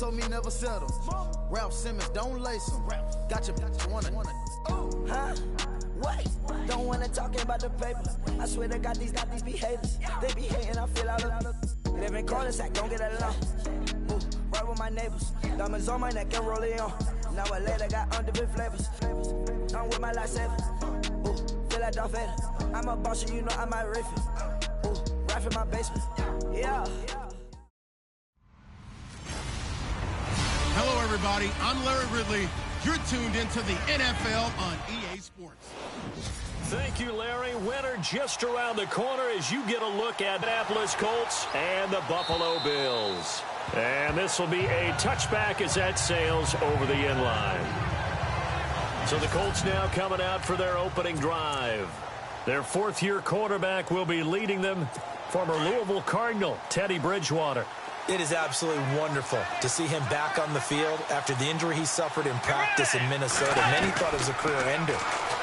told me never settle. Ralph Simmons, don't lace him. Got your wanna. Huh? Wait, don't wanna talk about the paper. I swear they got these behaviors. They be hating, I feel out of. Live in cul-de-sac, don't get along. Ooh, right with my neighbors. Diamonds on my neck and rolling on. Now I later got undefeated flavors. I'm with my lifesaver. Ooh, feel like Darth Vader. I'm a boss, you know I might riff it. Ooh, right in my basement. Yeah. Hello, everybody. I'm Larry Ridley. You're tuned into the NFL on EA Sports. Thank you, Larry. Winner just around the corner as you get a look at Indianapolis Colts and the Buffalo Bills. And this will be a touchback as that sails over the end line. So the Colts now coming out for their opening drive. Their fourth-year quarterback will be leading them, former Louisville Cardinal Teddy Bridgewater. It is absolutely wonderful to see him back on the field after the injury he suffered in practice in Minnesota. Many thought it was a career ender.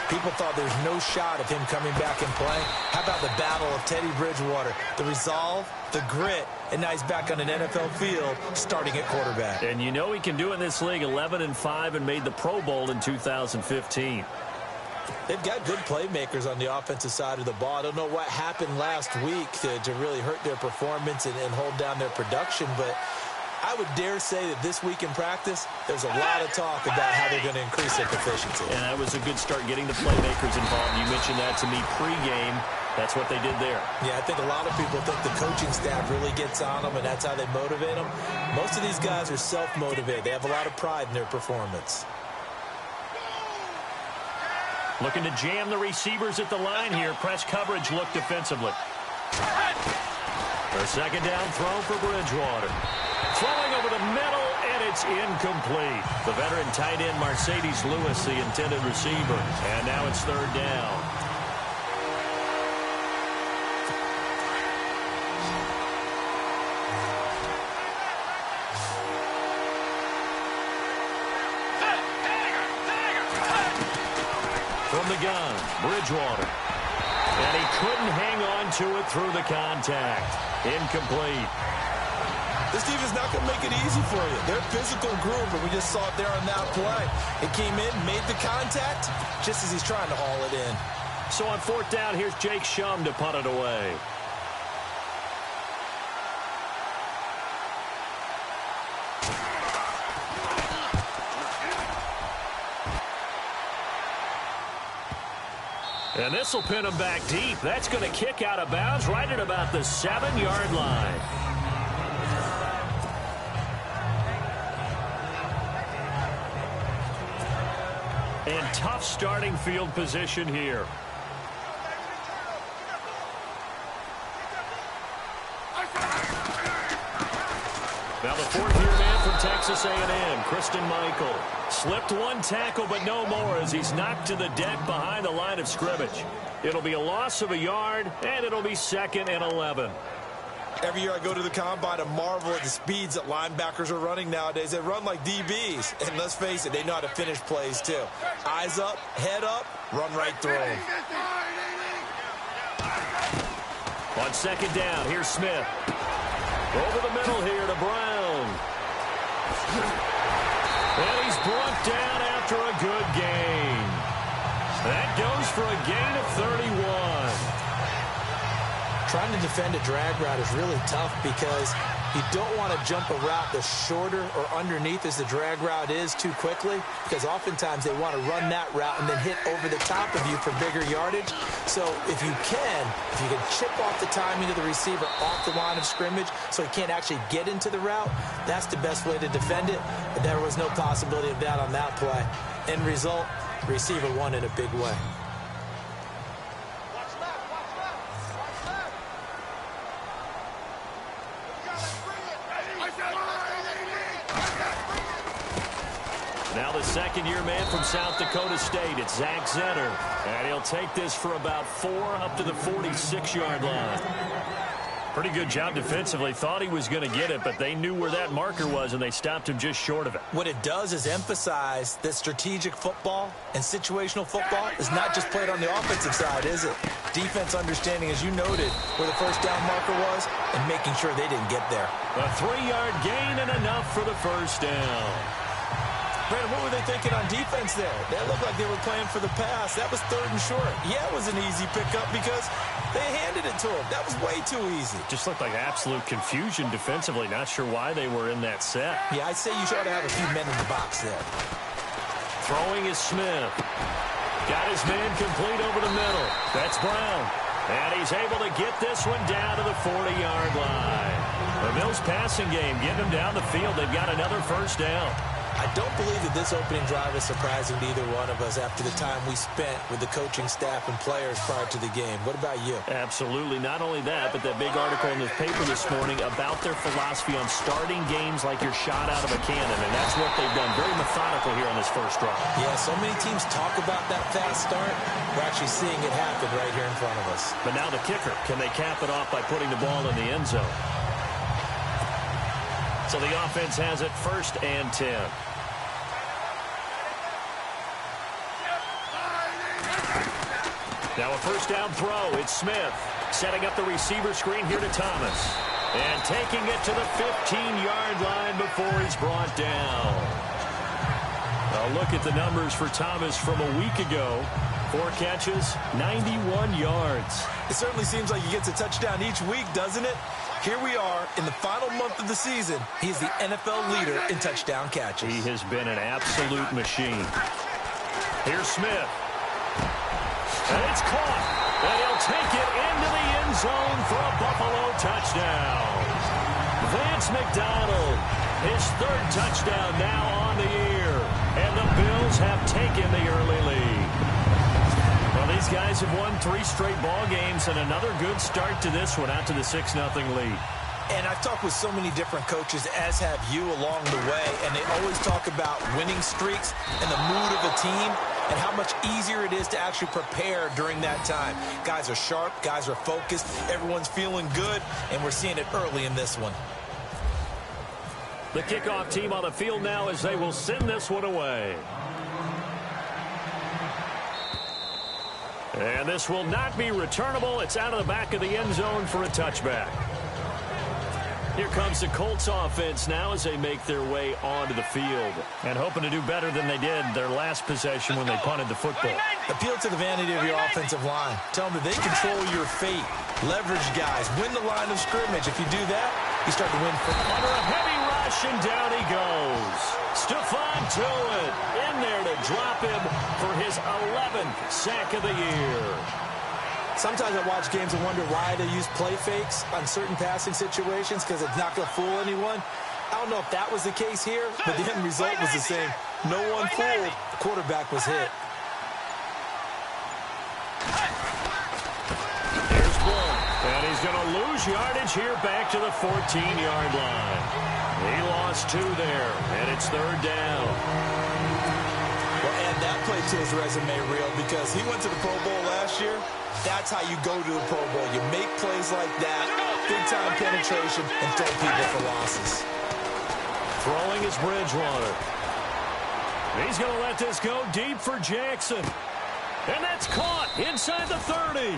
People thought there's no shot of him coming back and playing. How about the battle of Teddy Bridgewater? The resolve, the grit, and now he's back on an NFL field starting at quarterback. And you know he can do in this league 11-5 and made the Pro Bowl in 2015. They've got good playmakers on the offensive side of the ball. I don't know what happened last week to really hurt their performance and hold down their production, but I would dare say that this week in practice, there's a lot of talk about how they're going to increase their efficiency. And that was a good start getting the playmakers involved. You mentioned that to me pregame. That's what they did there. Yeah, I think a lot of people think the coaching staff really gets on them, and that's how they motivate them. Most of these guys are self-motivated. They have a lot of pride in their performance. Looking to jam the receivers at the line here. Press coverage look defensively. A second down throw for Bridgewater. Throwing over the middle, and it's incomplete. The veteran tight end Mercedes Lewis, the intended receiver. And now it's third down. From the gun, Bridgewater. And he couldn't hang on to it through the contact. Incomplete. This defense is not going to make it easy for you. They're a physical group, and we just saw it there on that play. It came in, made the contact, just as he's trying to haul it in. So on fourth down, here's Jake Shum to punt it away. And this will pin him back deep. That's going to kick out of bounds right at about the 7-yard line. And tough starting field position here. Now the fourth-year man from Texas A&M, Christian Michael. Slipped one tackle, but no more as he's knocked to the deck behind the line of scrimmage. It'll be a loss of a yard, and it'll be 2nd and 11. Every year I go to the combine and marvel at the speeds that linebackers are running nowadays. They run like DBs. And let's face it, they know how to finish plays too. Eyes up, head up, run right through them. On second down, here's Smith. Over the middle here to Brown. And he's brought down after a good gain. That goes for a gain of 31. Trying to defend a drag route is really tough because you don't want to jump a route that's shorter or underneath as the drag route is too quickly, because oftentimes they want to run that route and then hit over the top of you for bigger yardage. So if you can chip off the timing of the receiver off the line of scrimmage so he can't actually get into the route, that's the best way to defend it. But there was no possibility of that on that play. End result, the receiver won in a big way. Now the second-year man from South Dakota State, it's Zach Zenner. And he'll take this for about 4 up to the 46-yard line. Pretty good job defensively. Thought he was going to get it, but they knew where that marker was, and they stopped him just short of it. What it does is emphasize that strategic football and situational football is not just played on the offensive side, is it? Defense understanding, as you noted, where the first down marker was and making sure they didn't get there. A 3-yard gain and enough for the first down. Brandon, what were they thinking on defense there? That looked like they were playing for the pass. That was 3rd and short. Yeah, it was an easy pickup because they handed it to him. That was way too easy. Just looked like absolute confusion defensively. Not sure why they were in that set. Yeah, I'd say you should have a few men in the box there. Throwing is Smith. Got his man complete over the middle. That's Brown. And he's able to get this one down to the 40-yard line. The Bills passing game getting them down the field. They've got another first down. I don't believe that this opening drive is surprising to either one of us after the time we spent with the coaching staff and players prior to the game. What about you? Absolutely. Not only that, but that big article in the paper this morning about their philosophy on starting games like you're shot out of a cannon, and that's what they've done. Very methodical here on this first drive. Yeah, so many teams talk about that fast start. We're actually seeing it happen right here in front of us. But now the kicker. Can they cap it off by putting the ball in the end zone? So the offense has it 1st and 10. Now a first down throw. It's Smith setting up the receiver screen here to Thomas. And taking it to the 15-yard line before he's brought down. A look at the numbers for Thomas from a week ago. 4 catches, 91 yards. It certainly seems like he gets a touchdown each week, doesn't it? Here we are in the final month of the season. He is the NFL leader in touchdown catches. He has been an absolute machine. Here's Smith. And it's caught. And he'll take it into the end zone for a Buffalo touchdown. Vance McDonald, his 3rd touchdown now on the year. And the Bills have taken the early lead. Well, these guys have won 3 straight ball games and another good start to this one out to the 6-0 lead. And I've talked with so many different coaches, as have you, along the way, and they always talk about winning streaks and the mood of a team and how much easier it is to actually prepare during that time. Guys are sharp, guys are focused, everyone's feeling good, and we're seeing it early in this one. The kickoff team on the field now as they will send this one away. And this will not be returnable. It's out of the back of the end zone for a touchback. Here comes the Colts offense now as they make their way onto the field. And hoping to do better than they did their last possession when they punted the football. Appeal to the vanity of your offensive line. Tell them that they control your fate. Leverage guys. Win the line of scrimmage. If you do that, you start to win. Under a heavy rush, and down he goes. Stephon Tuitt in there to drop him for his 11th sack of the year. Sometimes I watch games and wonder why they use play fakes on certain passing situations because it's not going to fool anyone. I don't know if that was the case here, but the end result was the same. No one fooled. The quarterback was hit. Here's Bull, and he's going to lose yardage here back to the 14-yard line. He lost 2 there, and it's 3rd down. Well, add that play to his resume reel because he went to the Pro Bowl last year. That's how you go to the Pro Bowl. You make plays like that, big-time penetration, and throw people for losses. Throwing is Bridgewater. He's going to let this go deep for Jackson. And that's caught inside the 30.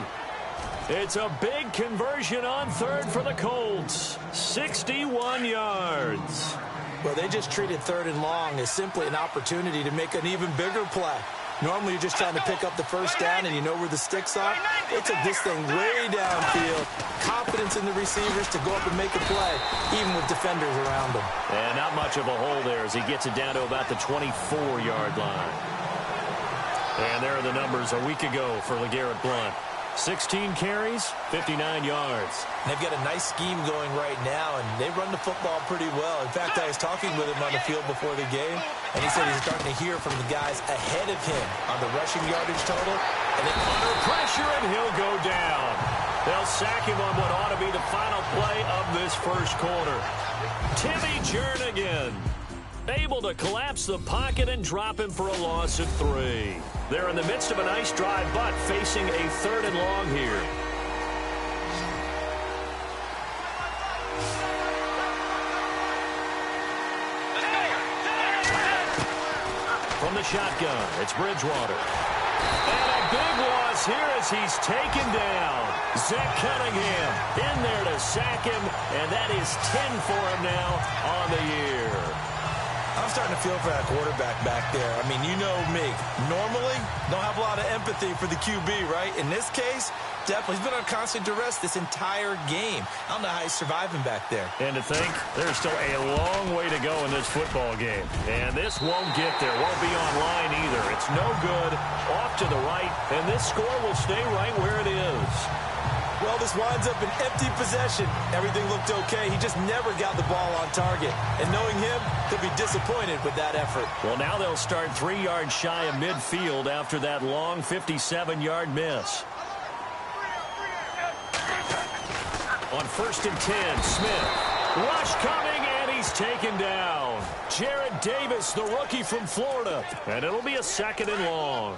It's a big conversion on 3rd for the Colts. 61 yards. Well, they just treated 3rd and long as simply an opportunity to make an even bigger play. Normally, you're just trying to pick up the first down and you know where the sticks are. They took this thing way downfield. Confidence in the receivers to go up and make a play, even with defenders around them. And not much of a hole there as he gets it down to about the 24-yard line. And there are the numbers a week ago for LeGarrette Blount. 16 carries, 59 yards. They've got a nice scheme going right now, and they run the football pretty well. In fact, I was talking with him on the field before the game, and he said he's starting to hear from the guys ahead of him on the rushing yardage total. And then under pressure, and he'll go down. They'll sack him on what ought to be the final play of this first quarter. Timmy Jernigan able to collapse the pocket and drop him for a loss of 3. They're in the midst of a nice drive, but facing a 3rd and long here. From the shotgun, it's Bridgewater. And a big loss here as he's taken down. Zach Cunningham in there to sack him, and that is 10 for him now on the year. I'm starting to feel for that quarterback back there. I mean, you know me. Normally, don't have a lot of empathy for the QB, right? In this case, definitely. He's been on constant duress this entire game. I don't know how he's surviving back there. And to think, there's still a long way to go in this football game. And this won't get there. Won't be online either. It's no good. Off to the right. And this score will stay right where it is. Well, this winds up an empty possession. Everything looked okay. He just never got the ball on target. And knowing him, he'll be disappointed with that effort. Well, now they'll start 3 yards shy of midfield after that long 57-yard miss. On 1st and 10, Smith. Rush coming, and he's taken down. Jared Davis, the rookie from Florida. And it'll be a 2nd and long.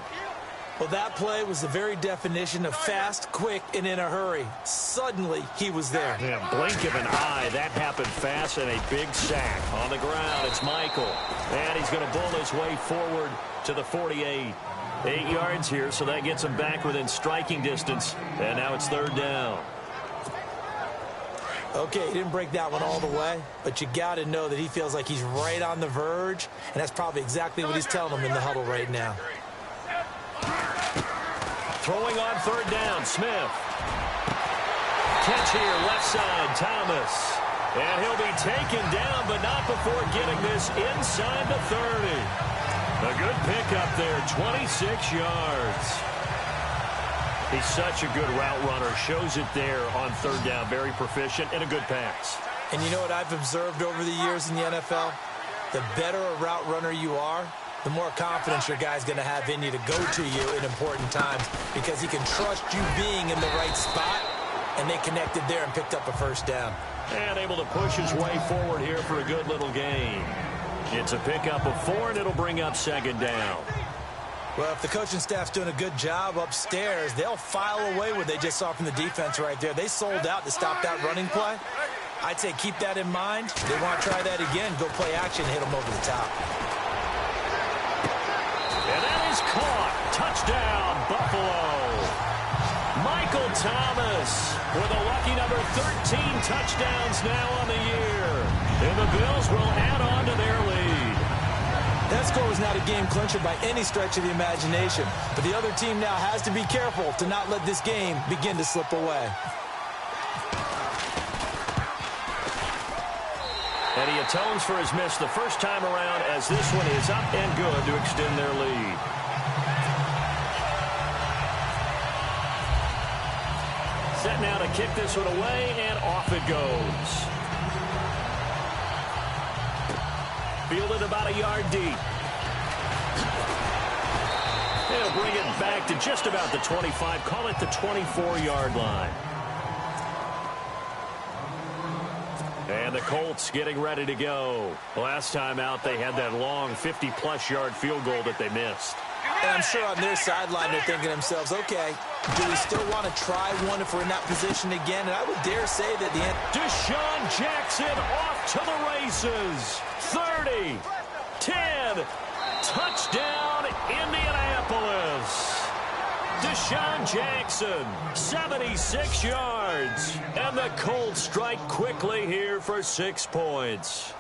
Well, that play was the very definition of fast, quick, and in a hurry. Suddenly, he was there. Yeah, blink of an eye. That happened fast, and a big sack. On the ground, it's Michael. And he's going to bull his way forward to the 48. 8 yards here, so that gets him back within striking distance. And now it's 3rd down. Okay, he didn't break that one all the way, but you got to know that he feels like he's right on the verge, and that's probably exactly what he's telling them in the huddle right now. Throwing on 3rd down, Smith. Catch here, left side, Thomas. And he'll be taken down, but not before getting this inside the 30. A good pickup there, 26 yards. He's such a good route runner. Shows it there on 3rd down. Very proficient and a good pass. And you know what I've observed over the years in the NFL? The better a route runner you are, the more confidence your guy's going to have in you to go to you in important times because he can trust you being in the right spot, and they connected there and picked up a 1st down. And able to push his way forward here for a good little gain. It's a pickup of 4, and it'll bring up 2nd down. Well, if the coaching staff's doing a good job upstairs, they'll file away what they just saw from the defense right there. They sold out to stop that running play. I'd say keep that in mind. They want to try that again, go play action, hit them over the top. And that is caught. Touchdown, Buffalo. Michael Thomas with a lucky number 13 touchdowns now on the year. And the Bills will add on to their lead. That score was not a game clincher by any stretch of the imagination. But the other team now has to be careful to not let this game begin to slip away. And he atones for his miss the first time around as this one is up and good to extend their lead. Set now to kick this one away, and off it goes. Fielded about a yard deep. They'll bring it back to just about the 25. Call it the 24-yard line. And the Colts getting ready to go. Last time out, they had that long 50-plus yard field goal that they missed. And I'm sure on their sideline they're thinking to themselves, okay, do we still want to try one if we're in that position again? And I would dare say that the end. Deshaun Jackson off to the races. 30, 10, touchdown Indianapolis. Deshaun Jackson, 76 yards. And the Colts strike quickly here for 6 points.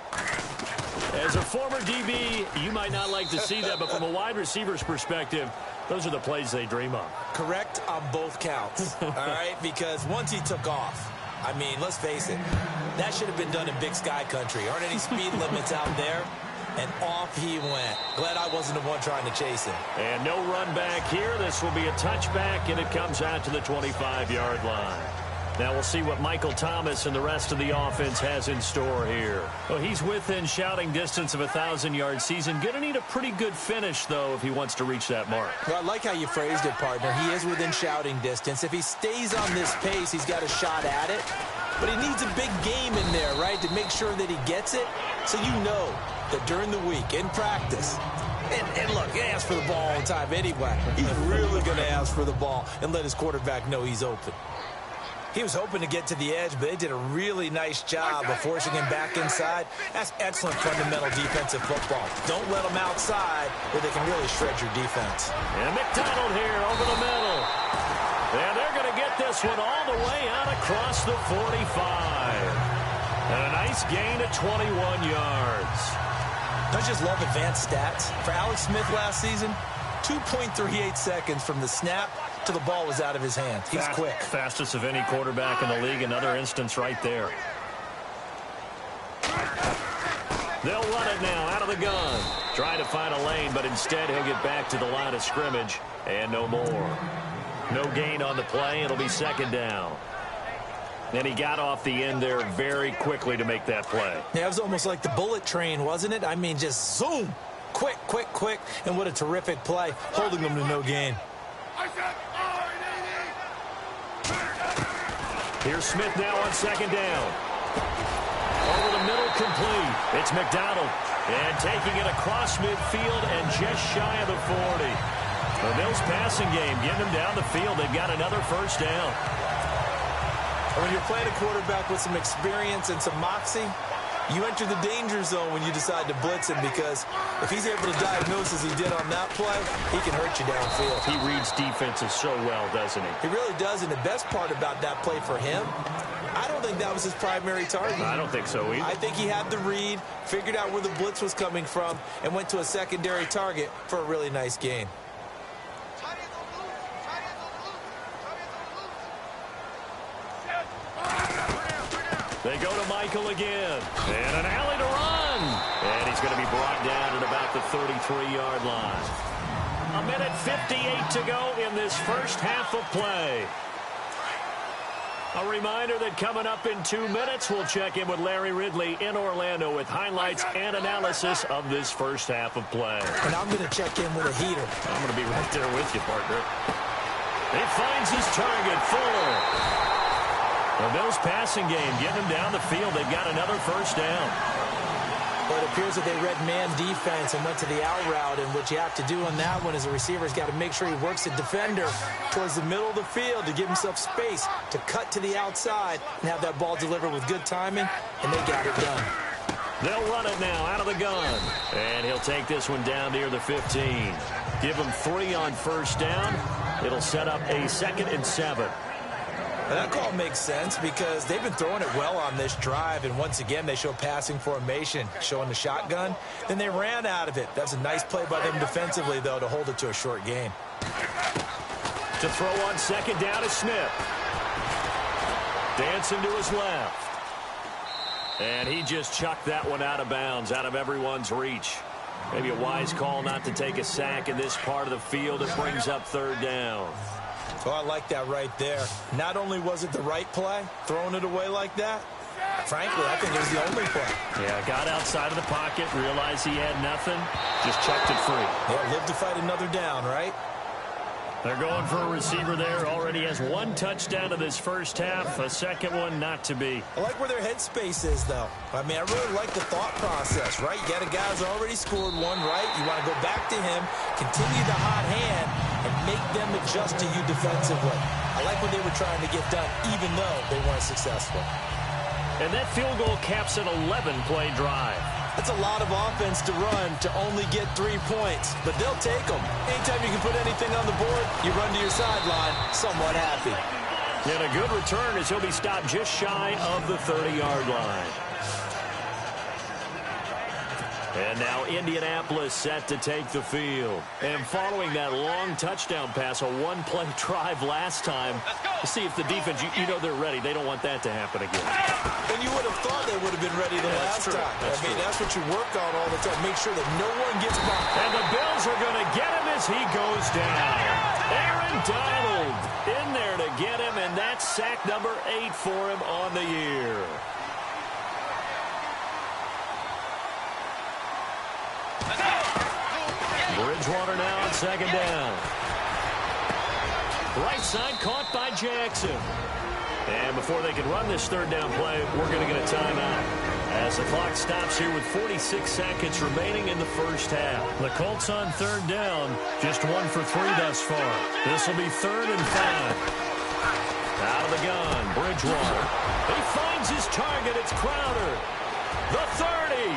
As a former DB, you might not like to see that, but from a wide receiver's perspective, those are the plays they dream of. Correct on both counts, all right? Because once he took off, I mean, let's face it, that should have been done in Big Sky country. Aren't any speed limits out there? And off he went. Glad I wasn't the one trying to chase him. And no run back here. This will be a touchback, and it comes out to the 25-yard line. Now we'll see what Michael Thomas and the rest of the offense has in store here. Well, he's within shouting distance of a 1,000-yard season. Going to need a pretty good finish, though, if he wants to reach that mark. Well, I like how you phrased it, partner. He is within shouting distance. If he stays on this pace, he's got a shot at it. But he needs a big game in there, right, to make sure that he gets it. So you know that during the week, in practice, and look, he asks for the ball all the time anyway. He's really going to ask for the ball and let his quarterback know he's open. He was hoping to get to the edge, but they did a really nice job of forcing him back inside. That's excellent fundamental defensive football. Don't let them outside where they can really shred your defense. And McDonald here over the middle. And they're going to get this one all the way out across the 45. And a nice gain of 21 yards. Don't you just love advanced stats? For Alex Smith last season, 2.38 seconds from the snap to the ball was out of his hands. He's quick. Fastest of any quarterback in the league. Another instance right there. They'll run it now out of the gun. Trying to find a lane, but instead he'll get back to the line of scrimmage. And no more. No gain on the play. It'll be second down. And he got off the end there very quickly to make that play. Yeah, it was almost like the bullet train, wasn't it? I mean, just zoom. Quick, quick, quick. And what a terrific play, holding them to no gain. Here's Smith now on second down. Over the middle, complete. It's McDonald. And taking it across midfield and just shy of the 40. The Bills passing game, getting them down the field. They've got another first down. When you're playing a quarterback with some experience and some moxie, you enter the danger zone when you decide to blitz him, because if he's able to diagnose as he did on that play, he can hurt you downfield. He reads defenses so well, doesn't he? He really does, and the best part about that play for him, I don't think that was his primary target. I don't think so either. I think he had the read, figured out where the blitz was coming from, and went to a secondary target for a really nice gain. They go to Michael again. And an alley to run. And he's going to be brought down at about the 33-yard line. A minute 58 to go in this first half of play. A reminder that coming up in 2 minutes, we'll check in with Larry Ridley in Orlando with highlights and analysis of this first half of play. And I'm going to check in with a heater. I'm going to be right there with you, partner. He finds his target, Fuller. The Bills passing game, getting them down the field. They've got another first down. Well, it appears that they read man defense and went to the out route, and what you have to do on that one is the receiver's got to make sure he works the defender towards the middle of the field to give himself space to cut to the outside and have that ball delivered with good timing, and they got it done. They'll run it now out of the gun, and he'll take this one down near the 15. Give him 3 on first down. It'll set up a 2nd and 7. And that call makes sense because they've been throwing it well on this drive, and once again they show passing formation, showing the shotgun. Then they ran out of it. That's a nice play by them defensively, though, to hold it to a short gain. To throw on second down is Smith. Dancing to his left. And he just chucked that one out of bounds, out of everyone's reach. Maybe a wise call not to take a sack in this part of the field. It brings up third down. Oh, I like that right there. Not only was it the right play, throwing it away like that, frankly, I think it was the only play. Yeah, got outside of the pocket, realized he had nothing, just chucked it free. Yeah, live to fight another down, right? They're going for a receiver there. Already has 1 touchdown in this first half. A second one not to be. I like where their headspace is, though. I mean, I really like the thought process, right? You got a guy who's already scored one, right? You want to go back to him, continue the hot hand, and make them adjust to you defensively. I like what they were trying to get done, even though they weren't successful. And that field goal caps an 11-play drive. That's a lot of offense to run to only get 3 points, but they'll take them. Anytime you can put anything on the board, you run to your sideline somewhat happy. And a good return as he'll be stopped just shy of the 30-yard line. And now Indianapolis set to take the field. And following that long touchdown pass, a 1-play drive last time, to see if the defense, you know they're ready. They don't want that to happen again. And you would have thought they would have been ready the last time. That's what you work on all the time. Make sure that no one gets by. And the Bills are going to get him as he goes down. Aaron Donald in there to get him, and that's sack number 8 for him on the year. Bridgewater now on second down. Right side caught by Jackson. And before they can run this third down play, we're going to get a timeout as the clock stops here with 46 seconds remaining in the first half. The Colts on third down, just 1 for 3 thus far. This will be 3rd and 5. Out of the gun, Bridgewater. He finds his target. It's Crowder. The 30,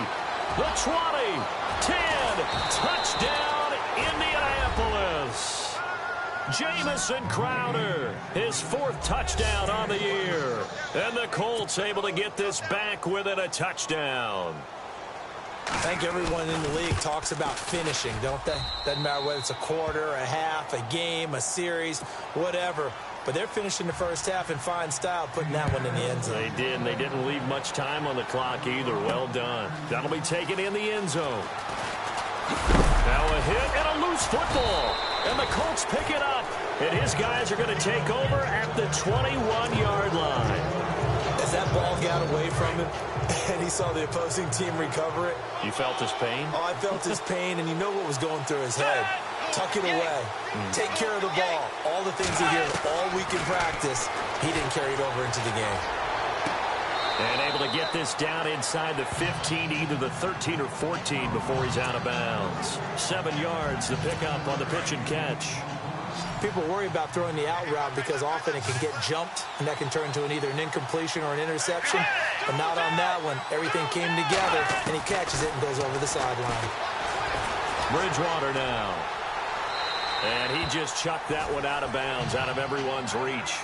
the 20, 10. Touchdown, Indianapolis. Jamison Crowder, his 4th touchdown on the year. And the Colts able to get this back within a touchdown. I think everyone in the league talks about finishing, don't they? Doesn't matter whether it's a quarter, a half, a game, a series, whatever. But they're finishing the first half in fine style, putting that one in the end zone. They did, and they didn't leave much time on the clock either. Well done. That'll be taken in the end zone. Now a hit and a loose football. And the Colts pick it up. And his guys are going to take over at the 21-yard line. As that ball got away from him and he saw the opposing team recover it. You felt his pain? Oh, I felt his pain, and you know what was going through his head. Tuck it away. Take care of the ball. All the things he hears all week in practice, he didn't carry it over into the game. And able to get this down inside the 15, either the 13 or 14 before he's out of bounds. 7 yards, the pickup on the pitch and catch. People worry about throwing the out route because often it can get jumped, and that can turn into either an incompletion or an interception. But not on that one. Everything came together, and he catches it and goes over the sideline. Bridgewater now. And he just chucked that one out of bounds, out of everyone's reach.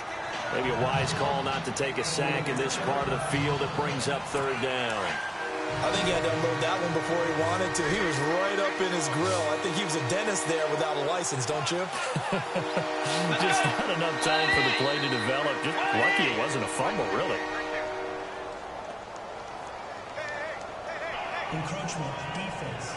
Maybe a wise call not to take a sack in this part of the field. It brings up 3rd down. I think he had to unload that one before he wanted to. He was right up in his grill. I think he was a dentist there without a license, don't you? Just not enough time for the play to develop. Just lucky it wasn't a fumble, really. Encroachment, defense.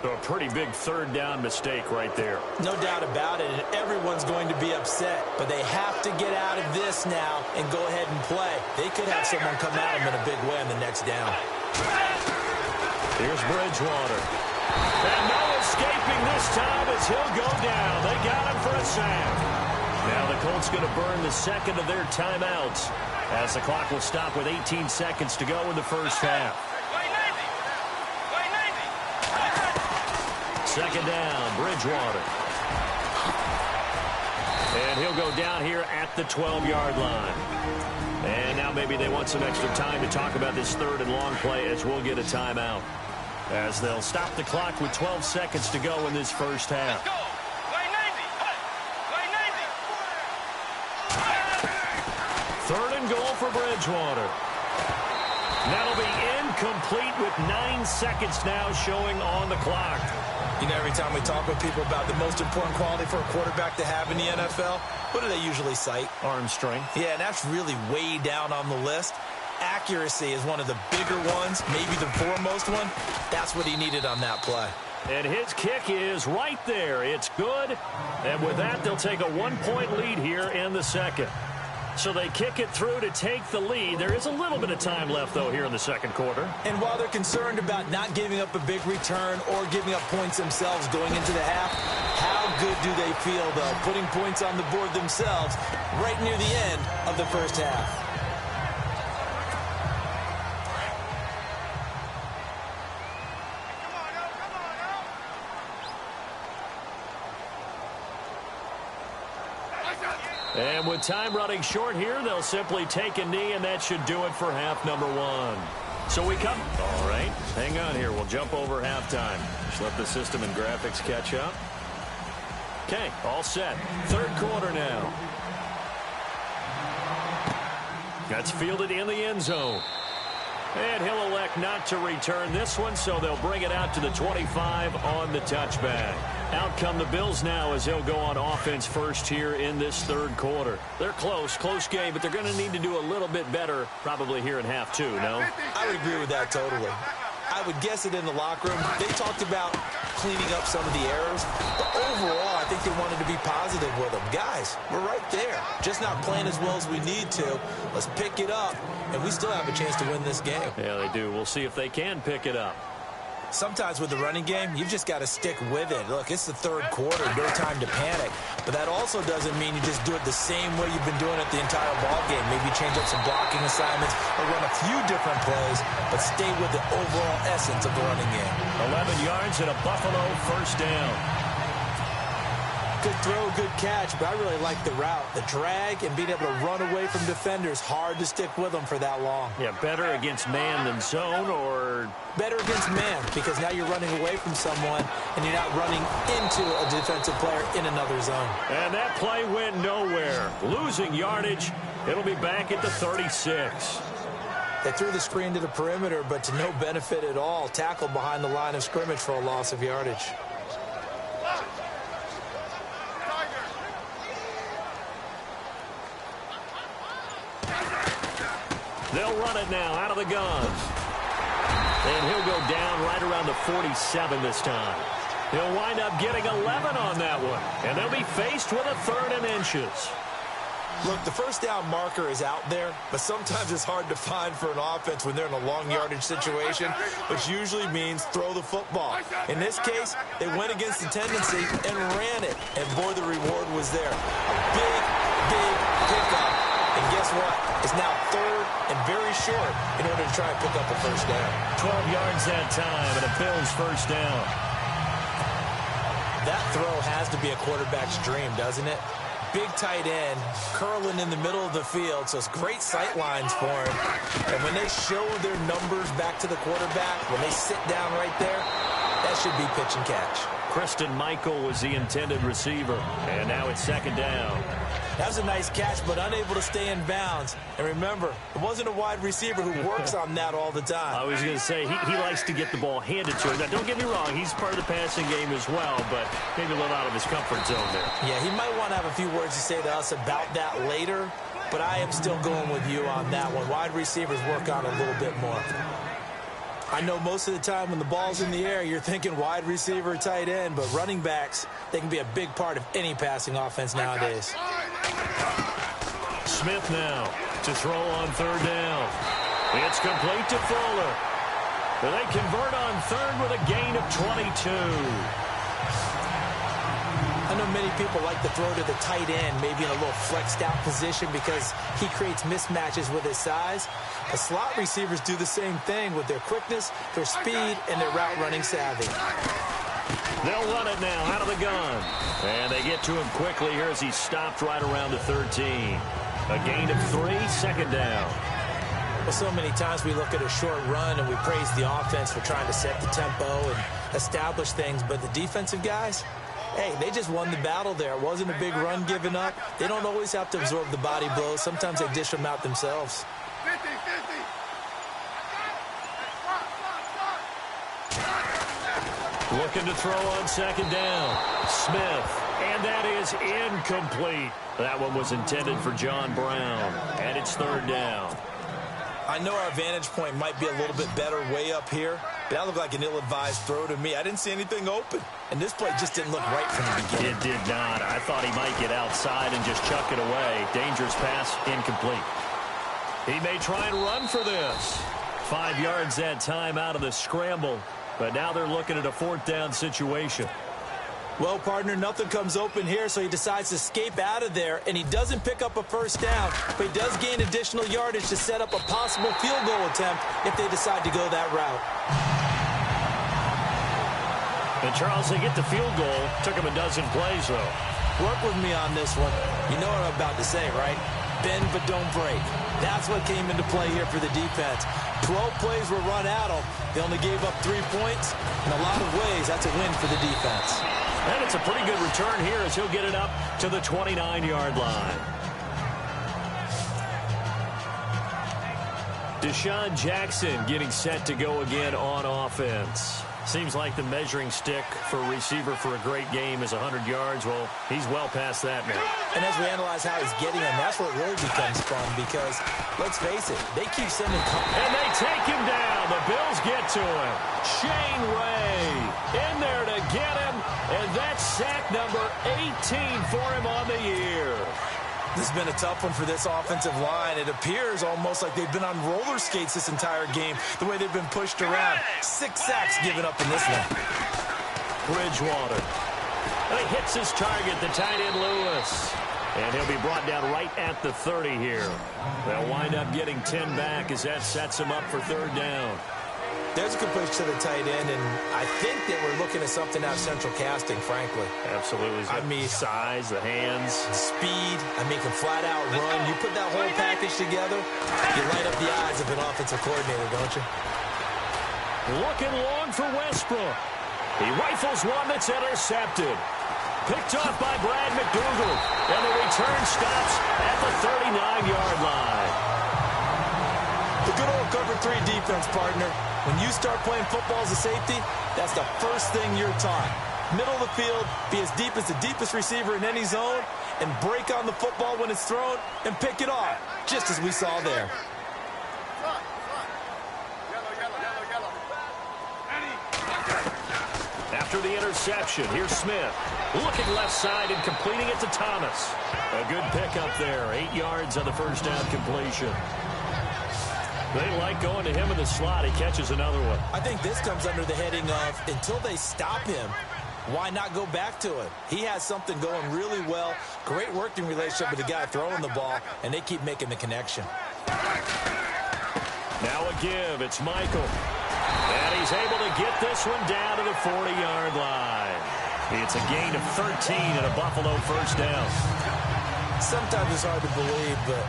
So a pretty big 3rd down mistake right there. No doubt about it, and everyone's going to be upset. But they have to get out of this now and go ahead and play. They could have someone come at them in a big way on the next down. Here's Bridgewater. And no escaping this time as he'll go down. They got him for a sack. Now the Colts going to burn the 2nd of their timeouts as the clock will stop with 18 seconds to go in the first half. 2nd down, Bridgewater. And he'll go down here at the 12-yard line. And now maybe they want some extra time to talk about this 3rd and long play as we'll get a timeout. As they'll stop the clock with 12 seconds to go in this first half. 3rd and goal for Bridgewater. That'll be incomplete with 9 seconds now showing on the clock. You know, every time we talk with people about the most important quality for a quarterback to have in the NFL, what do they usually cite? Arm strength. Yeah, and that's really way down on the list. Accuracy is one of the bigger ones, maybe the foremost one. That's what he needed on that play. And his kick is right there. It's good. And with that, they'll take a 1-point lead here in the 2nd. So they kick it through to take the lead. There is a little bit of time left, though, here in the 2nd quarter. And while they're concerned about not giving up a big return or giving up points themselves going into the half, how good do they feel, though, putting points on the board themselves right near the end of the first half? And with time running short here, they'll simply take a knee, and that should do it for half number 1. So we come. All right, hang on here. We'll jump over halftime. Just let the system and graphics catch up. Okay, all set. 3rd quarter now. That's fielded in the end zone. And he'll elect not to return this one, so they'll bring it out to the 25 on the touchback. Out come the Bills now as he'll go on offense first here in this 3rd quarter. They're close game, but they're going to need to do a little bit better probably here in half 2, no? I would agree with that totally. I would guess it in the locker room. They talked about cleaning up some of the errors, but overall, I think they wanted to be positive with them. Guys, we're right there. Just not playing as well as we need to. Let's pick it up, and we still have a chance to win this game. Yeah, they do. We'll see if they can pick it up. Sometimes with the running game, you've just got to stick with it. Look, it's the 3rd quarter, no time to panic. But that also doesn't mean you just do it the same way you've been doing it the entire ball game. Maybe change up some blocking assignments or run a few different plays, but stay with the overall essence of the running game. 11 yards and a Buffalo 1st down. Good throw, good catch, but I really like the route. The drag and being able to run away from defenders, hard to stick with them for that long. Yeah, better against man than zone, or? Better against man, because now you're running away from someone and you're not running into a defensive player in another zone. And that play went nowhere. Losing yardage. It'll be back at the 36. They threw the screen to the perimeter, but to no benefit at all. Tackled behind the line of scrimmage for a loss of yardage. They'll run it now out of the gun. And he'll go down right around the 47 this time. He'll wind up getting 11 on that one. And they'll be faced with a 3rd and inches. Look, the first down marker is out there, but sometimes it's hard to find for an offense when they're in a long yardage situation, which usually means throw the football. In this case, they went against the tendency and ran it. And boy, the reward was there. A big, big pickup. And guess what? It's now 3rd and very short in order to try and pick up a first down. 12 yards that time, and a Bills first down. That throw has to be a quarterback's dream, doesn't it? Big tight end, curling in the middle of the field, so it's great sight lines for him. And when they show their numbers back to the quarterback, when they sit down right there, that should be pitch and catch. Kristen Michael was the intended receiver, and now it's 2nd down. That was a nice catch, but unable to stay in bounds. And remember, it wasn't a wide receiver who works on that all the time. I was going to say, he likes to get the ball handed to him. Now, don't get me wrong, he's part of the passing game as well, but maybe a little out of his comfort zone there. Yeah, he might want to have a few words to say to us about that later, but I am still going with you on that one. Wide receivers work on a little bit more. I know most of the time when the ball's in the air, you're thinking wide receiver, tight end, but running backs, they can be a big part of any passing offense nowadays. Smith now to throw on 3rd down. It's complete to Fuller. They convert on 3rd with a gain of 22. I know many people like to throw to the tight end, maybe in a little flexed out position because he creates mismatches with his size. The slot receivers do the same thing with their quickness, their speed, and their route running savvy. They'll run it now out of the gun. And they get to him quickly here as he's stopped right around the 13. A gain of 3, 2nd down. Well, so many times we look at a short run and we praise the offense for trying to set the tempo and establish things, but the defensive guys, hey, they just won the battle there. It wasn't a big run given up. They don't always have to absorb the body blows. Sometimes they dish them out themselves. 50-50. Looking to throw on 2nd down. Smith. And that is incomplete. That one was intended for John Brown. And it's 3rd down. I know our vantage point might be a little bit better way up here, but that looked like an ill-advised throw to me. I didn't see anything open, and this play just didn't look right from the beginning. It did not. I thought he might get outside and just chuck it away. Dangerous pass, incomplete. He may try and run for this. 5 yards that time out of the scramble, but now they're looking at a 4th down situation. Well, partner, nothing comes open here, so he decides to escape out of there, and he doesn't pick up a first down, but he does gain additional yardage to set up a possible field goal attempt if they decide to go that route. And, Charles, they get the field goal. Took him a dozen plays, though. Work with me on this one. You know what I'm about to say, right? Bend but don't break. That's what came into play here for the defense. 12 plays were run at them. They only gave up 3 points. In a lot of ways, that's a win for the defense. And it's a pretty good return here as he'll get it up to the 29-yard line. Deshaun Jackson getting set to go again on offense. Seems like the measuring stick for a receiver for a great game is 100 yards. Well, he's well past that now. And as we analyze how he's getting them, that's where it really becomes fun because, let's face it, they keep sending... And they take him down. The Bills get to him. Shane Ray in there to get him. And that's sack number 18 for him on the year. This has been a tough one for this offensive line. It appears almost like they've been on roller skates this entire game, the way they've been pushed around. 6 sacks given up in this one. Bridgewater. And he hits his target, the tight end Lewis. And he'll be brought down right at the 30 here. They'll wind up getting 10 back as that sets him up for 3rd down. There's a completion to the tight end, and I think that we're looking at something out of central casting, frankly. Absolutely. I mean, size, the hands. Speed. I mean, can flat out run. You put that whole package together, you light up the eyes of an offensive coordinator, don't you? Looking long for Westbrook. He rifles one that's intercepted. Picked off by Brad McDougal. And the return stops at the 39-yard line. The good old cover 3 defense, partner. When you start playing football as a safety, that's the first thing you're taught. Middle of the field, be as deep as the deepest receiver in any zone, and break on the football when it's thrown and pick it off, just as we saw there. After the interception, here's Smith. Looking left side and completing it to Thomas. A good pickup there. 8 yards on the first down completion. They like going to him in the slot. He catches another one. I think this comes under the heading of, until they stop him, why not go back to it? He has something going really well. Great working relationship with the guy throwing the ball, and they keep making the connection. Now a give. It's Michael. And he's able to get this one down to the 40-yard line. It's a gain of 13 and a Buffalo first down. Sometimes it's hard to believe, but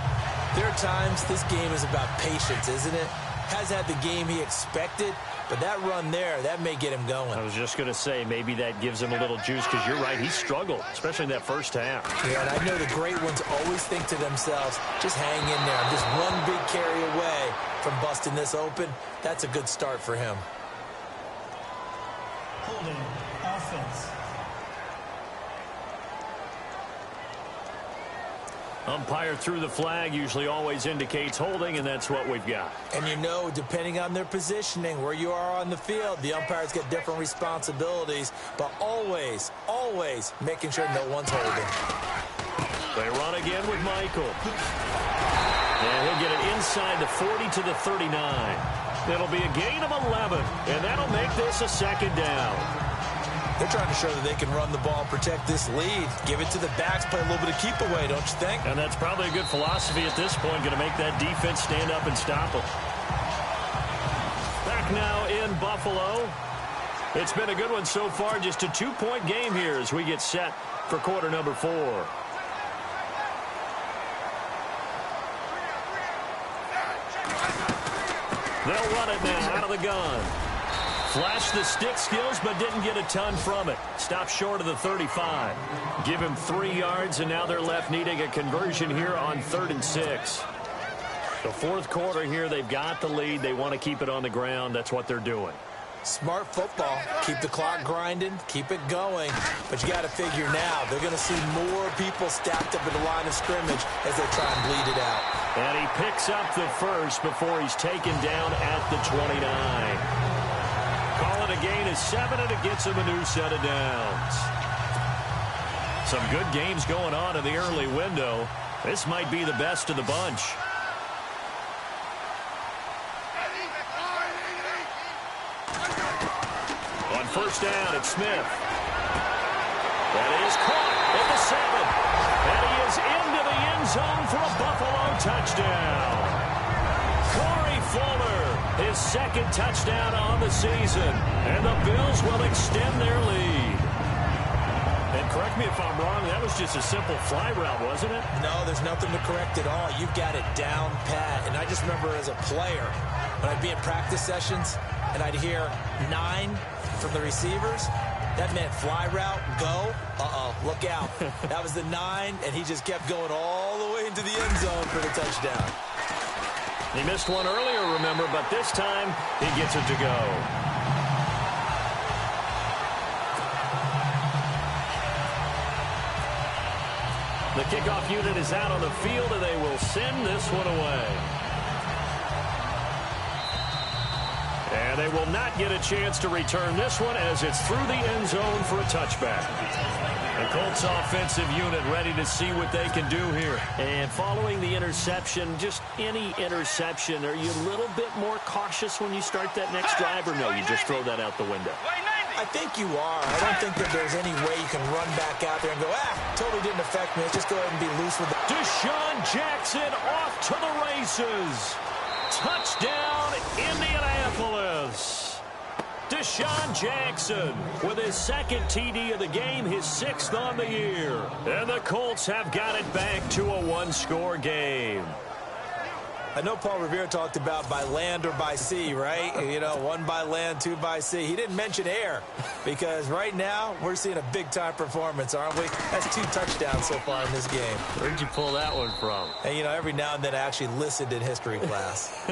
there are times this game is about patience, isn't it? Has had the game he expected, but that run there, that may get him going. I was just going to say, maybe that gives him a little juice, because you're right, he struggled, especially in that first half. Yeah, and I know the great ones always think to themselves, just hang in there. I'm just one big carry away from busting this open. That's a good start for him. Holding offense. Umpire threw the flag, usually always indicates holding, and that's what we've got. And you know, depending on their positioning, where you are on the field, the umpires get different responsibilities, but always, always making sure no one's holding. They run again with Michael. And he'll get it inside the 40 to the 39. It'll be a gain of 11, and that'll make this a second down. They're trying to show that they can run the ball and protect this lead. Give it to the backs, play a little bit of keep away, don't you think? And that's probably a good philosophy at this point, going to make that defense stand up and stop them. Back now in Buffalo. It's been a good one so far, just a 2-point game here as we get set for quarter number 4. They'll run it now out of the gun. Flashed the stick skills, but didn't get a ton from it. Stopped short of the 35. Give him 3 yards, and now they're left needing a conversion here on 3rd and 6. The fourth quarter here, they've got the lead. They want to keep it on the ground. That's what they're doing. Smart football. Keep the clock grinding. Keep it going. But you got to figure now, they're going to see more people stacked up at the line of scrimmage as they try and bleed it out. And he picks up the first before he's taken down at the 29. Call it a gain of 7, and it gets him a new set of downs. Some good games going on in the early window. This might be the best of the bunch. On first down, it's Smith. That is caught at the 7. And he is into the end zone for a Buffalo touchdown. Corey Fuller, his second touchdown on the season. And the Bills will extend their lead. And correct me if I'm wrong, that was just a simple fly route, wasn't it? No, there's nothing to correct at all. You've got it down pat. And I just remember as a player, when I'd be in practice sessions and I'd hear 9 from the receivers, that meant fly route, go, look out. That was the 9, and he just kept going all the way into the end zone for the touchdown. He missed one earlier, remember, but this time he gets it to go. The kickoff unit is out on the field, and they will send this one away. And they will not get a chance to return this one as it's through the end zone for a touchback. The Colts offensive unit ready to see what they can do here. And following the interception, just any interception, are you a little bit more cautious when you start that next drive, or no, you just throw that out the window? I think you are. I don't think that there's any way you can run back out there and go, totally didn't affect me. Let's just go ahead and be loose with it. Deshaun Jackson off to the races. Touchdown, Indianapolis. Deshaun Jackson with his second TD of the game, his 6th on the year. And the Colts have got it back to a one-score game. I know Paul Revere talked about by land or by sea, right? You know, 1 by land, 2 by sea. He didn't mention air because right now we're seeing a big-time performance, aren't we? That's 2 touchdowns so far in this game. Where'd you pull that one from? And, you know, every now and then I actually listened in history class.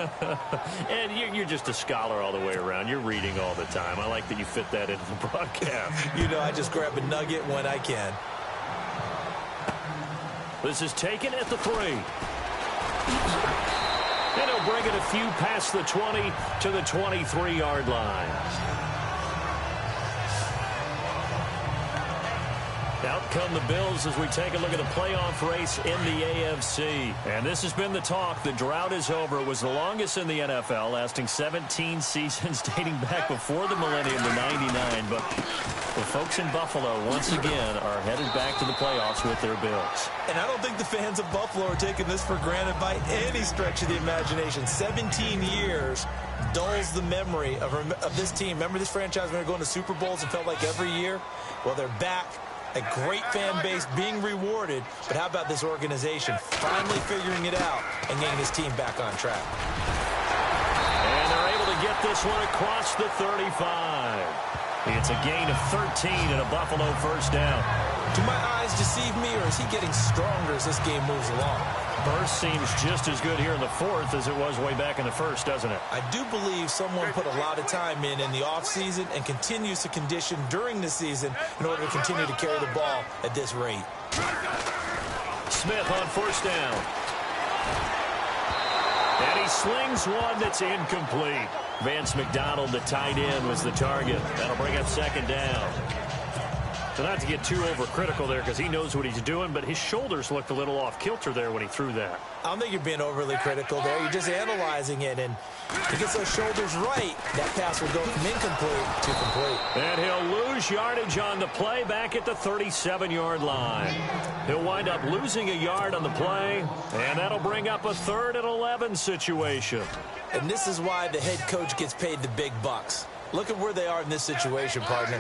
And you're just a scholar all the way around. You're reading all the time. I like that you fit that into the broadcast. You know, I just grab a nugget when I can. This is taken at the 3. And he'll bring it a few past the 20 to the 23-yard line. Out come the Bills as we take a look at the playoff race in the AFC. And this has been the talk. The drought is over. It was the longest in the NFL, lasting 17 seasons, dating back before the millennium to 99. But the folks in Buffalo, once again, are headed back to the playoffs with their Bills. And I don't think the fans of Buffalo are taking this for granted by any stretch of the imagination. 17 years dulls the memory of this team. Remember this franchise when they were going to Super Bowls and felt like every year? Well, they're back. A great fan base being rewarded. But how about this organization finally figuring it out and getting this team back on track? And they're able to get this one across the 35. It's a gain of 13 and a Buffalo first down. Do my eyes deceive me, or is he getting stronger as this game moves along? Burst seems just as good here in the 4th as it was way back in the 1st, doesn't it? I do believe someone put a lot of time in the offseason and continues to condition during the season in order to continue to carry the ball at this rate. Smith on first down. And he slings one that's incomplete. Vance McDonald, the tight end, was the target. That'll bring up second down. So not to get too overcritical there because he knows what he's doing, but his shoulders looked a little off kilter there when he threw that. I don't think you're being overly critical there. You're just analyzing it, and if he gets those shoulders right, that pass will go from incomplete to complete. And he'll lose yardage on the play back at the 37-yard line. He'll wind up losing a yard on the play, and that'll bring up a 3rd and 11 situation. And this is why the head coach gets paid the big bucks. Look at where they are in this situation, partner.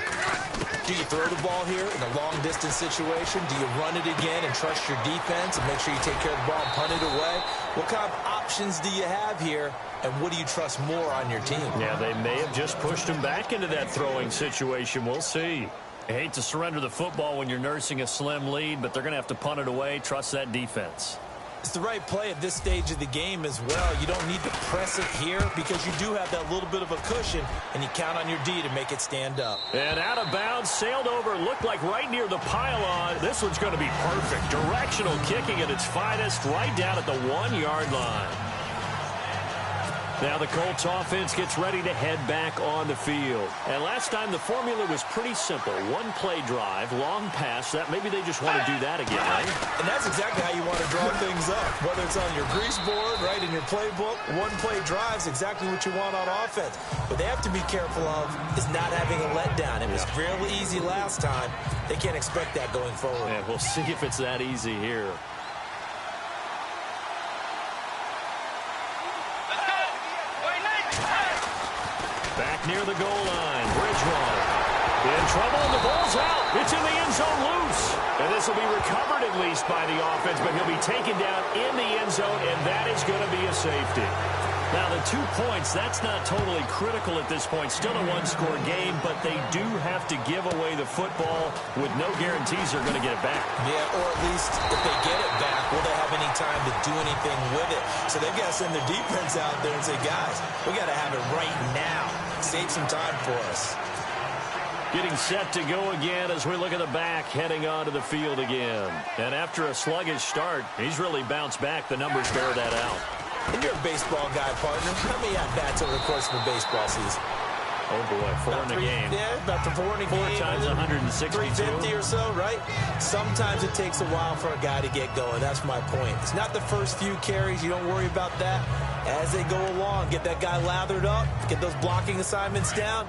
Do you throw the ball here in a long-distance situation? Do you run it again and trust your defense and make sure you take care of the ball and punt it away? What kind of options do you have here, and what do you trust more on your team? Yeah, they may have just pushed him back into that throwing situation. We'll see. I hate to surrender the football when you're nursing a slim lead, but they're going to have to punt it away, trust that defense. It's the right play at this stage of the game as well. You don't need to press it here because you do have that little bit of a cushion, and you count on your D to make it stand up. And out of bounds, sailed over, looked like right near the pylon. This one's going to be perfect. Directional kicking at its finest, right down at the 1-yard line. Now the Colts offense gets ready to head back on the field. And last time the formula was pretty simple. 1-play drive, long pass. That maybe they just want to do that again, right? And that's exactly how you want to draw things up. Whether it's on your grease board, right, in your playbook, 1-play drive is exactly what you want on offense. What they have to be careful of is not having a letdown. It was fairly easy last time. They can't expect that going forward. Yeah, we'll see if it's that easy here. Back near the goal line, Bridgewater in trouble, and the ball's out. It's in the end zone loose. And this will be recovered at least by the offense, but he'll be taken down in the end zone, and that is going to be a safety. Now, the 2 points, that's not totally critical at this point. Still a 1-score game, but they do have to give away the football with no guarantees they're going to get it back. Yeah, or at least if they get it back, will they have any time to do anything with it? So they've got to send their defense out there and say, guys, we got to have it right now. Save some time for us. Getting set to go again as we look at the back, heading onto the field again. And after a sluggish start, he's really bounced back. The numbers bear that out. And you're a baseball guy, partner. How many at-bats over the course of a baseball season? Oh, boy, 4 in a game. Yeah, about 4 in a game. 4 times 162. 350 or so, right? Sometimes it takes a while for a guy to get going. That's my point. It's not the first few carries. You don't worry about that. As they go along, get that guy lathered up, get those blocking assignments down.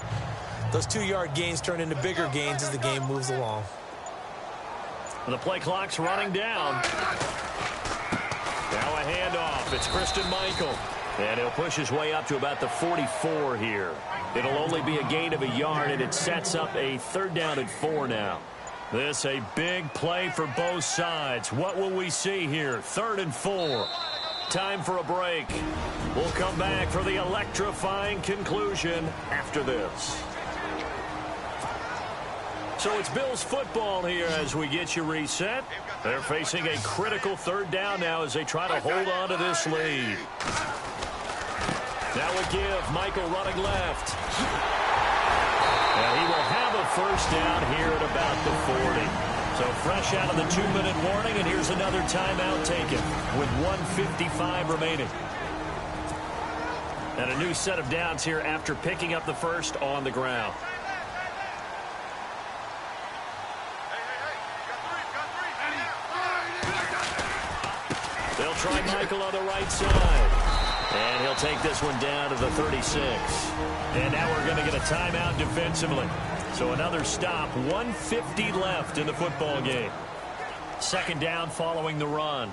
Those 2-yard gains turn into bigger gains as the game moves along. And the play clock's running down. Now a handoff. It's Christian Michael. And he'll push his way up to about the 44 here. It'll only be a gain of a yard, and it sets up a 3rd down and 4 now. This a big play for both sides. What will we see here? 3rd and 4. Time for a break. We'll come back for the electrifying conclusion after this. So it's Bills football here as we get you reset. They're facing a critical 3rd down now as they try to hold on to this lead. Now we give Michael running left. And he will have a 1st down here at about the 40. So fresh out of the 2-minute warning, and here's another timeout taken with 1:55 remaining. And a new set of downs here after picking up the 1st on the ground. They'll try Michael on the right side. And he'll take this one down to the 36. And now we're going to get a timeout defensively. So another stop, 1:50 left in the football game. 2nd down following the run.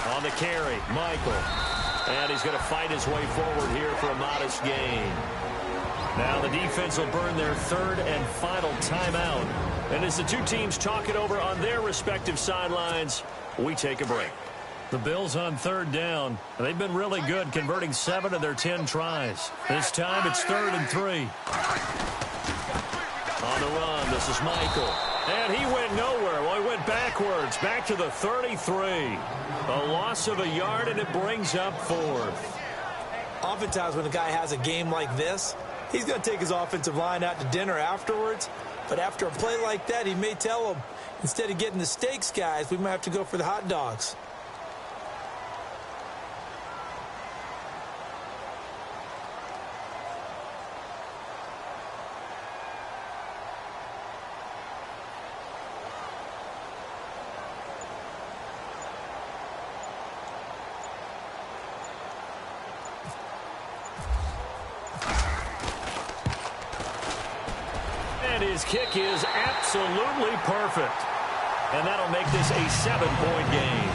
On the carry, Michael. And he's going to fight his way forward here for a modest gain. Now the defense will burn their 3rd and final timeout. And as the two teams talk it over on their respective sidelines, we take a break. The Bills on 3rd down. They've been really good, converting 7 of their 10 tries. This time it's 3rd and 3. On the run, this is Michael. And he went nowhere. Well, he went backwards, back to the 33. A loss of a yard, and it brings up 4th. Oftentimes when a guy has a game like this, he's going to take his offensive line out to dinner afterwards. But after a play like that, he may tell them, instead of getting the steaks, guys, we might have to go for the hot dogs. His kick is absolutely perfect. And that'll make this a 7-point game.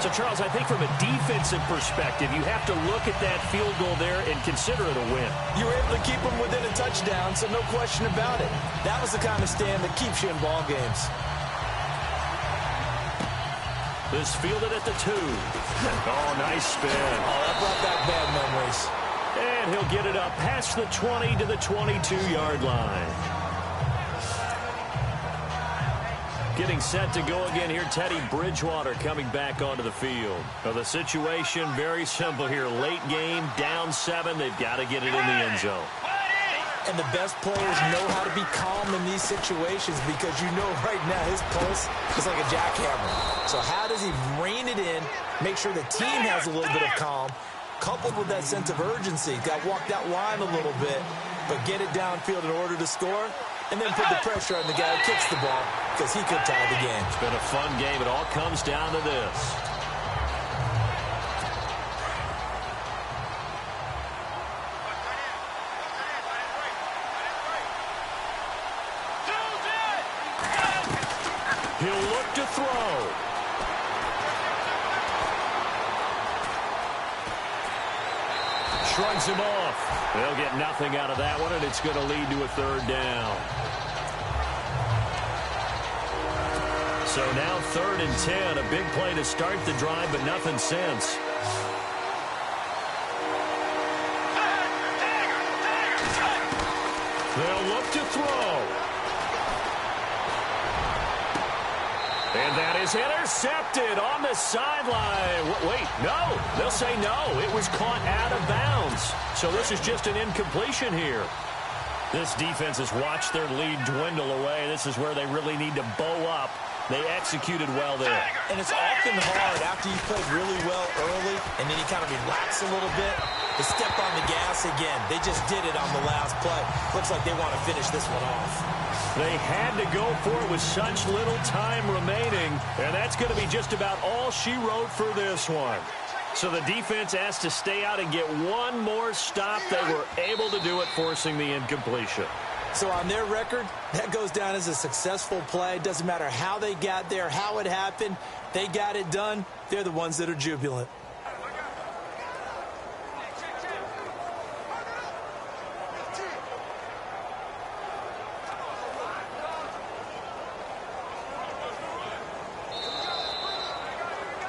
So, Charles, I think from a defensive perspective, you have to look at that field goal there and consider it a win. You were able to keep them within a touchdown, so no question about it. That was the kind of stand that keeps you in ball games. This fielded at the 2. Oh, nice spin. Oh, that brought back bad memories. And he'll get it up past the 20 to the 22-yard line. Getting set to go again here, Teddy Bridgewater coming back onto the field. Well, the situation very simple here. Late game, down 7. They've got to get it in the end zone. And the best players know how to be calm in these situations because you know right now his pulse is like a jackhammer. So how does he rein it in, make sure the team has a little bit of calm, coupled with that sense of urgency. Got to walk that line a little bit, but get it downfield in order to score, and then put the pressure on the guy who kicks the ball because he could tie the game. It's been a fun game. It all comes down to this. He'll look to throw. Shrugs him off. They'll get nothing out of that one, and it's going to lead to a 3rd down. So now 3rd and 10. A big play to start the drive, but nothing since. They'll look to throw. And that is intercepted on the sideline. Wait, no. They'll say no. It was caught out of bounds. So this is just an incompletion here. This defense has watched their lead dwindle away. This is where they really need to bow up. They executed well there. And it's often hard after you played really well early and then you kind of relax a little bit to step on the gas again. They just did it on the last play. Looks like they want to finish this one off. They had to go for it with such little time remaining, and that's going to be just about all she wrote for this one. So the defense asked to stay out and get one more stop. They were able to do it, forcing the incompletion. So on their record, that goes down as a successful play. Doesn't matter how they got there, how it happened. They got it done. They're the ones that are jubilant.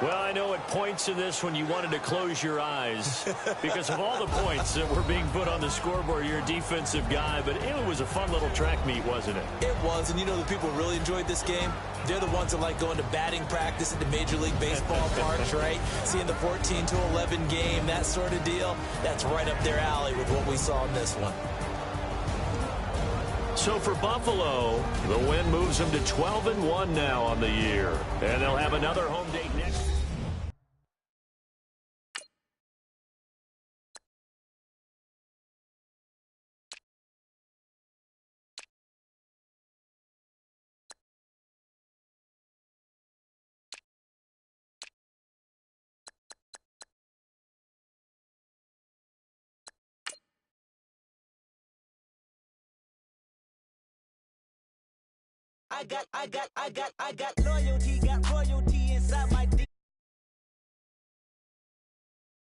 Well, I know at points in this when you wanted to close your eyes because of all the points that were being put on the scoreboard. You're a defensive guy, but it was a fun little track meet, wasn't it? It was, and you know the people who really enjoyed this game? They're the ones that like going to batting practice at the Major League Baseball parks, right? Seeing the 14-11 game, that sort of deal. That's right up their alley with what we saw in this one. So for Buffalo, the win moves them to 12-1 now on the year. And they'll have another home date next. I got loyalty, got royalty.